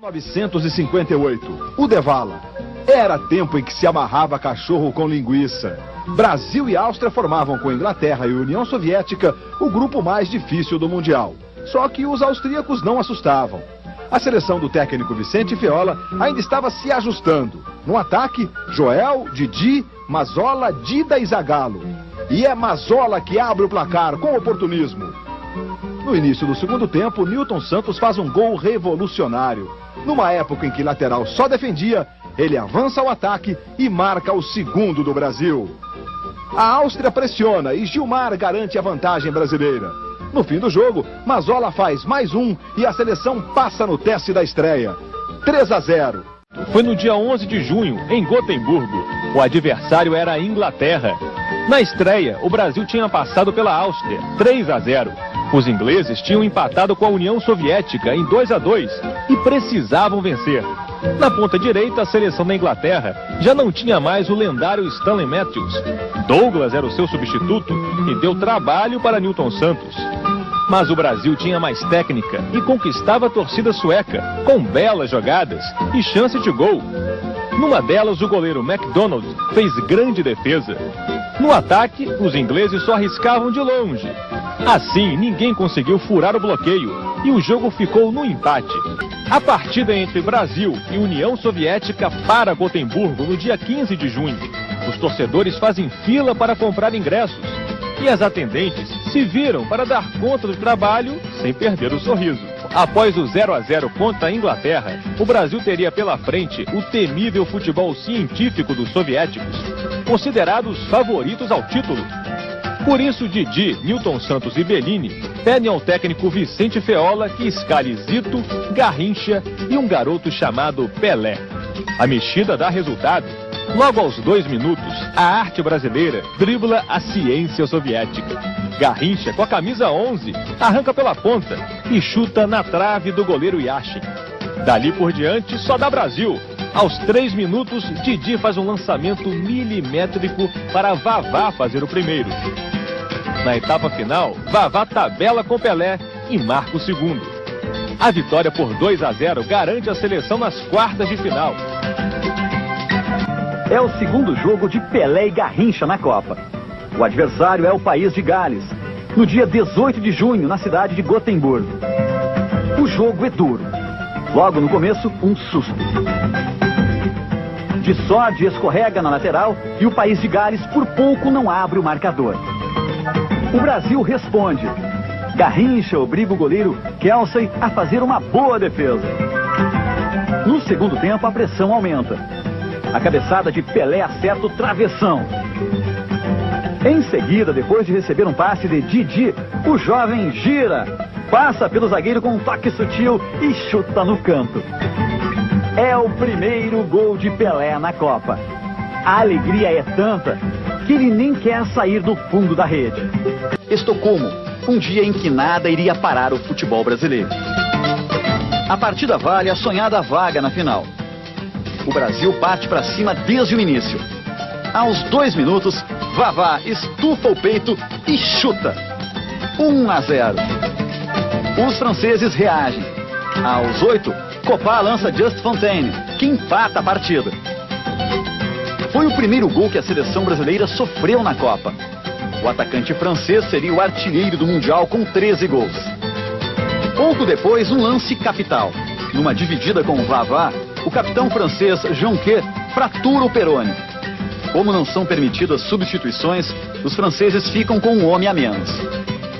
1958, o Devala. Era tempo em que se amarrava cachorro com linguiça. Brasil e Áustria formavam com Inglaterra e União Soviética o grupo mais difícil do Mundial. Só que os austríacos não assustavam. A seleção do técnico Vicente Feola ainda estava se ajustando. No ataque, Joel, Didi, Mazzola, Dida e Zagallo. E é Mazzola que abre o placar com oportunismo. No início do segundo tempo, Nilton Santos faz um gol revolucionário. Numa época em que lateral só defendia, ele avança ao ataque e marca o segundo do Brasil. A Áustria pressiona e Gilmar garante a vantagem brasileira. No fim do jogo, Mazzola faz mais um e a seleção passa no teste da estreia. 3-0. Foi no dia 11 de junho, em Gotemburgo. O adversário era a Inglaterra. Na estreia, o Brasil tinha passado pela Áustria, 3-0. Os ingleses tinham empatado com a União Soviética em 2-2 e precisavam vencer. Na ponta direita, a seleção da Inglaterra já não tinha mais o lendário Stanley Matthews. Douglas era o seu substituto e deu trabalho para Nilton Santos. Mas o Brasil tinha mais técnica e conquistava a torcida sueca, com belas jogadas e chance de gol. Numa delas, o goleiro McDonald fez grande defesa. No ataque, os ingleses só arriscavam de longe. Assim, ninguém conseguiu furar o bloqueio e o jogo ficou no empate. A partida entre Brasil e União Soviética para Gotemburgo no dia 15 de junho. Os torcedores fazem fila para comprar ingressos e as atendentes se viram para dar conta do trabalho sem perder o sorriso. Após o 0-0 contra a Inglaterra, o Brasil teria pela frente o temível futebol científico dos soviéticos, considerados favoritos ao título. Por isso, Didi, Nilton Santos e Bellini pedem ao técnico Vicente Feola que escale Zito, Garrincha e um garoto chamado Pelé. A mexida dá resultado. Logo aos 2 minutos, a arte brasileira dribla a ciência soviética. Garrincha, com a camisa 11, arranca pela ponta e chuta na trave do goleiro Yashin. Dali por diante, só dá Brasil. Aos 3 minutos, Didi faz um lançamento milimétrico para Vavá fazer o primeiro. Na etapa final, Vavá tabela com Pelé e marca o segundo. A vitória por 2-0 garante a seleção nas quartas de final. É o segundo jogo de Pelé e Garrincha na Copa. O adversário é o país de Gales, no dia 18 de junho, na cidade de Gotemburgo. O jogo é duro. Logo no começo, um susto. De Sode escorrega na lateral e o país de Gales por pouco não abre o marcador. O Brasil responde. Garrincha obriga o goleiro Kelsey a fazer uma boa defesa. No segundo tempo, a pressão aumenta. A cabeçada de Pelé acerta o travessão. Em seguida, depois de receber um passe de Didi, o jovem gira, passa pelo zagueiro com um toque sutil e chuta no canto. É o primeiro gol de Pelé na Copa. A alegria é tanta que ele nem quer sair do fundo da rede. Estocolmo, um dia em que nada iria parar o futebol brasileiro. A partida vale a sonhada vaga na final. O Brasil parte para cima desde o início. Aos 2 minutos, Vavá estufa o peito e chuta. 1-0. Os franceses reagem. Aos 8, Copá lança Just Fontaine, que empata a partida. Foi o primeiro gol que a seleção brasileira sofreu na Copa. O atacante francês seria o artilheiro do Mundial com 13 gols. Pouco depois, um lance capital. Numa dividida com o Vavá, o capitão francês Jonquet fratura o perone. Como não são permitidas substituições, os franceses ficam com um homem a menos.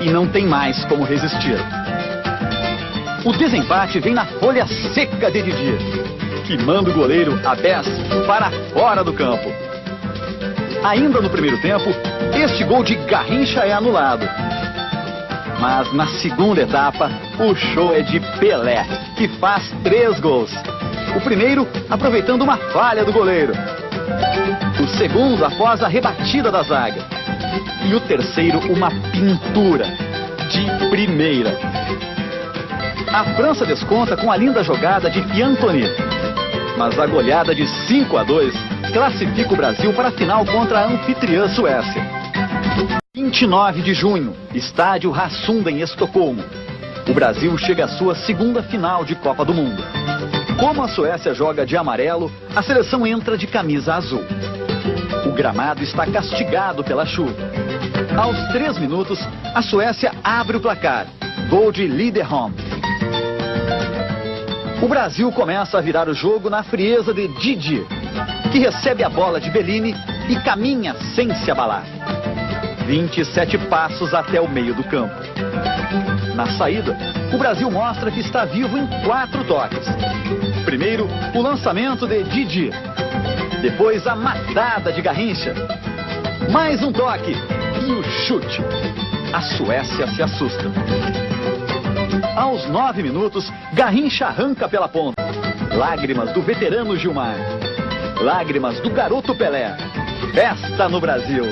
E não tem mais como resistir. O desempate vem na folha seca de Didi, que manda o goleiro Abés para fora do campo. Ainda no primeiro tempo, este gol de Garrincha é anulado. Mas na segunda etapa, o show é de Pelé, que faz 3 gols. O primeiro aproveitando uma falha do goleiro. O segundo após a rebatida da zaga. E o terceiro uma pintura de primeira. A França desconta com a linda jogada de Piantoni. Mas a goleada de 5-2 classifica o Brasil para a final contra a anfitriã Suécia. 29 de junho, estádio Rasunda em Estocolmo. O Brasil chega à sua segunda final de Copa do Mundo. Como a Suécia joga de amarelo, a seleção entra de camisa azul. O gramado está castigado pela chuva. Aos 3 minutos, a Suécia abre o placar. Gol de Liderholm. O Brasil começa a virar o jogo na frieza de Didi, que recebe a bola de Bellini e caminha sem se abalar. 27 passos até o meio do campo. Na saída, o Brasil mostra que está vivo em 4 toques. Primeiro, o lançamento de Didi. Depois, a matada de Garrincha. Mais um toque e o chute. A Suécia se assusta. Aos 9 minutos, Garrincha arranca pela ponta. Lágrimas do veterano Gilmar. Lágrimas do garoto Pelé. Festa no Brasil.